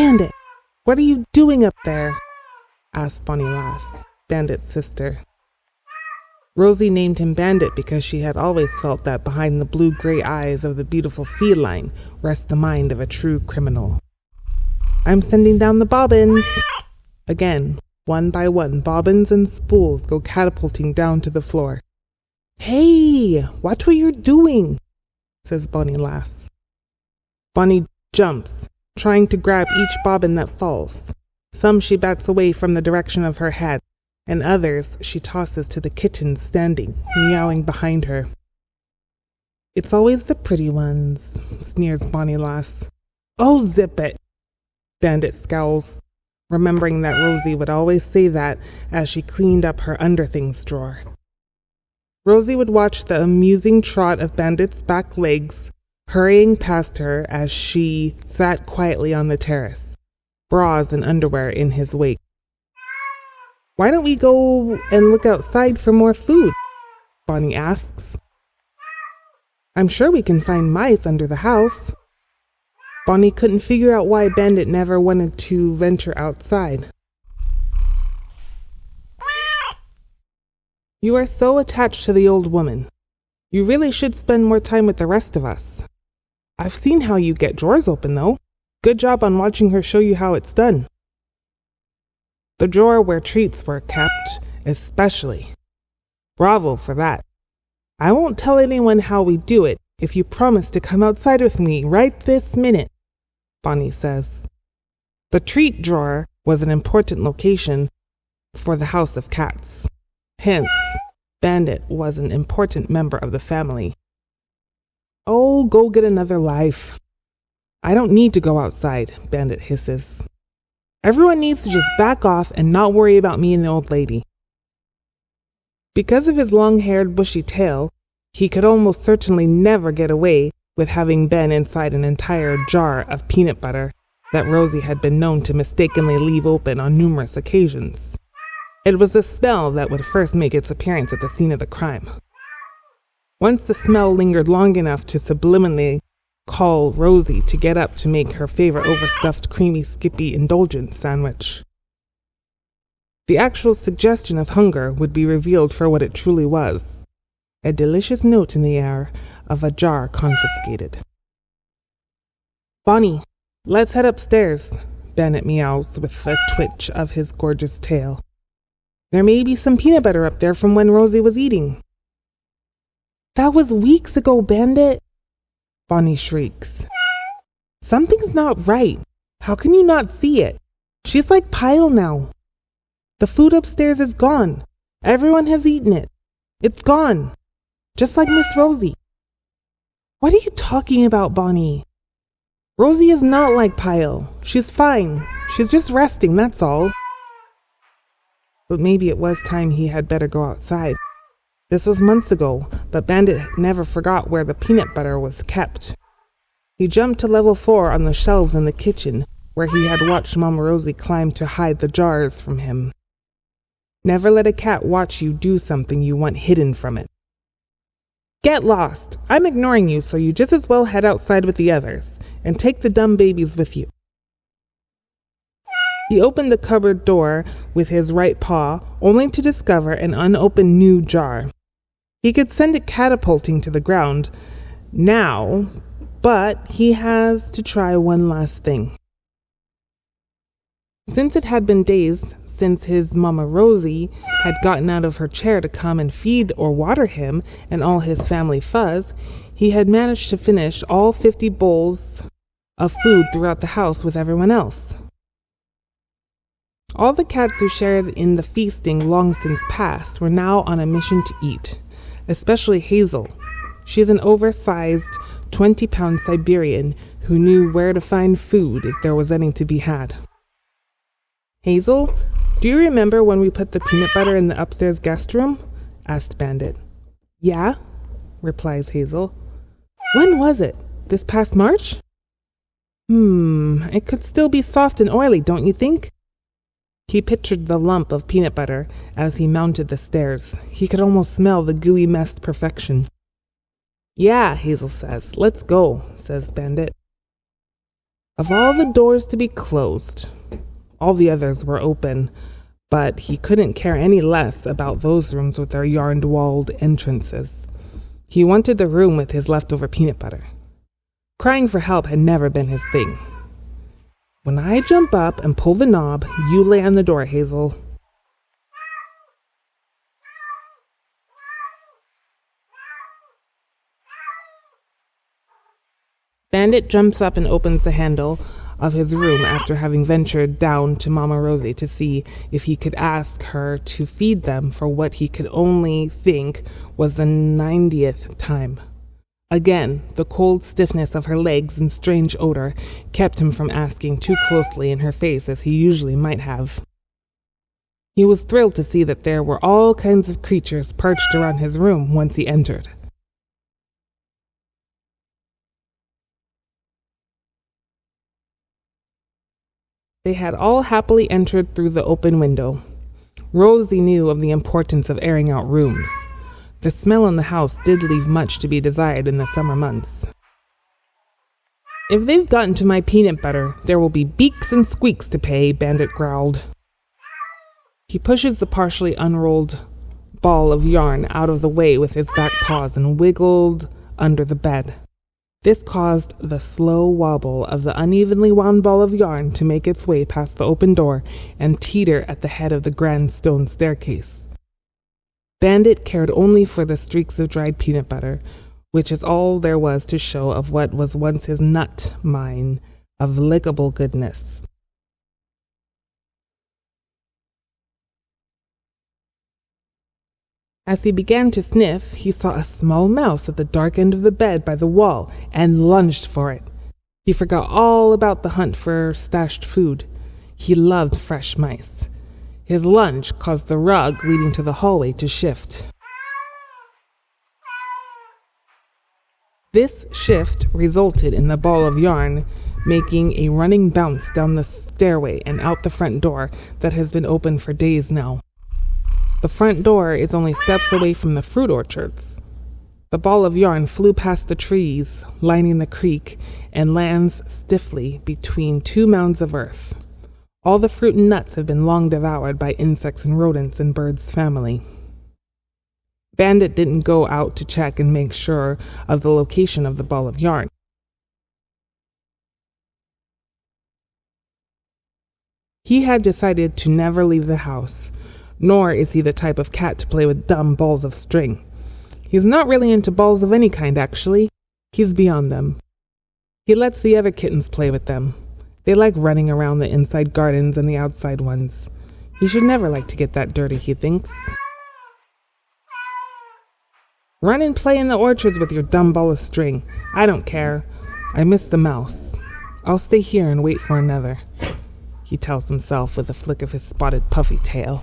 Bandit, what are you doing up there? Asked Bonnie Lass, Bandit's sister. Rosie named him Bandit because she had always felt that behind the blue-gray eyes of the beautiful feline rests the mind of a true criminal. I'm sending down the bobbins. Again, one by one, bobbins and spools go catapulting down to the floor. Hey, watch what you're doing, says Bonnie Lass. Bonnie jumps, trying to grab each bobbin that falls. Some she bats away from the direction of her head, and others she tosses to the kittens standing, meowing behind her. It's always the pretty ones, sneers Bonnie Lass. Oh, zip it, Bandit scowls, remembering that Rosie would always say that as she cleaned up her underthings drawer. Rosie would watch the amusing trot of Bandit's back legs hurrying past her as she sat quietly on the terrace, bras and underwear in his wake. Why don't we go and look outside for more food? Bonnie asks. I'm sure we can find mice under the house. Bonnie couldn't figure out why Bandit never wanted to venture outside. You are so attached to the old woman. You really should spend more time with the rest of us. I've seen how you get drawers open, though. Good job on watching her show you how it's done. The drawer where treats were kept, especially. Bravo for that. I won't tell anyone how we do it if you promise to come outside with me right this minute, Bonnie says. The treat drawer was an important location for the House of Cats. Hence, Bandit was an important member of the family. Oh, go get another life. I don't need to go outside, Bandit hisses. Everyone needs to just back off and not worry about me and the old lady. Because of his long-haired, bushy tail, he could almost certainly never get away with having been inside an entire jar of peanut butter that Rosie had been known to mistakenly leave open on numerous occasions. It was the smell that would first make its appearance at the scene of the crime. Once the smell lingered long enough to subliminally call Rosie to get up to make her favorite overstuffed creamy Skippy indulgence sandwich. The actual suggestion of hunger would be revealed for what it truly was, a delicious note in the air of a jar confiscated. Bonnie, let's head upstairs, Bandit meows with a twitch of his gorgeous tail. There may be some peanut butter up there from when Rosie was eating. That was weeks ago, Bandit, Bonnie shrieks. Something's not right. How can you not see it? She's like Pyle now. The food upstairs is gone. Everyone has eaten it. It's gone. Just like Miss Rosie. What are you talking about, Bonnie? Rosie is not like Pyle. She's fine. She's just resting, that's all. But maybe it was time he had better go outside. This was months ago, but Bandit never forgot where the peanut butter was kept. He jumped to level 4 on the shelves in the kitchen, where he had watched Mama Rosie climb to hide the jars from him. Never let a cat watch you do something you want hidden from it. Get lost! I'm ignoring you, so you just as well head outside with the others, and take the dumb babies with you. He opened the cupboard door with his right paw, only to discover an unopened new jar. He could send it catapulting to the ground now, but he has to try one last thing. Since it had been days since his Mama Rosie had gotten out of her chair to come and feed or water him and all his family fuzz, he had managed to finish all 50 bowls of food throughout the house with everyone else. All the cats who shared in the feasting long since past were now on a mission to eat, especially Hazel. She's an oversized 20-pound Siberian who knew where to find food if there was any to be had. Hazel, do you remember when we put the peanut butter in the upstairs guest room? Asked Bandit. Yeah, replies Hazel. When was it? This past March? It could still be soft and oily, don't you think? He pictured the lump of peanut butter as he mounted the stairs. He could almost smell the gooey mess perfection. Yeah, Hazel says. Let's go, says Bandit. Of all the doors to be closed, all the others were open, but he couldn't care any less about those rooms with their yarn-walled entrances. He wanted the room with his leftover peanut butter. Crying for help had never been his thing. "When I jump up and pull the knob, you lay on the door, Hazel." Bandit jumps up and opens the handle of his room after having ventured down to Mama Rosie to see if he could ask her to feed them for what he could only think was the 90th time. Again, the cold stiffness of her legs and strange odor kept him from asking too closely in her face as he usually might have. He was thrilled to see that there were all kinds of creatures perched around his room once he entered. They had all happily entered through the open window. Rosie knew of the importance of airing out rooms. The smell in the house did leave much to be desired in the summer months. "If they've gotten to my peanut butter, there will be beaks and squeaks to pay," Bandit growled. He pushes the partially unrolled ball of yarn out of the way with his back paws and wiggled under the bed. This caused the slow wobble of the unevenly wound ball of yarn to make its way past the open door and teeter at the head of the grand stone staircase. Bandit cared only for the streaks of dried peanut butter, which is all there was to show of what was once his nut mine of lickable goodness. As he began to sniff, he saw a small mouse at the dark end of the bed by the wall and lunged for it. He forgot all about the hunt for stashed food. He loved fresh mice. His lunge caused the rug leading to the hallway to shift. This shift resulted in the ball of yarn making a running bounce down the stairway and out the front door that has been open for days now. The front door is only steps away from the fruit orchards. The ball of yarn flew past the trees lining the creek and lands stiffly between two mounds of earth. All the fruit and nuts have been long devoured by insects and rodents in Bird's family. Bandit didn't go out to check and make sure of the location of the ball of yarn. He had decided to never leave the house, nor is he the type of cat to play with dumb balls of string. He's not really into balls of any kind, actually. He's beyond them. He lets the other kittens play with them. They like running around the inside gardens and the outside ones. He should never like to get that dirty, he thinks. "Run and play in the orchards with your dumb ball of string. I don't care. I miss the mouse. I'll stay here and wait for another," he tells himself with a flick of his spotted puffy tail.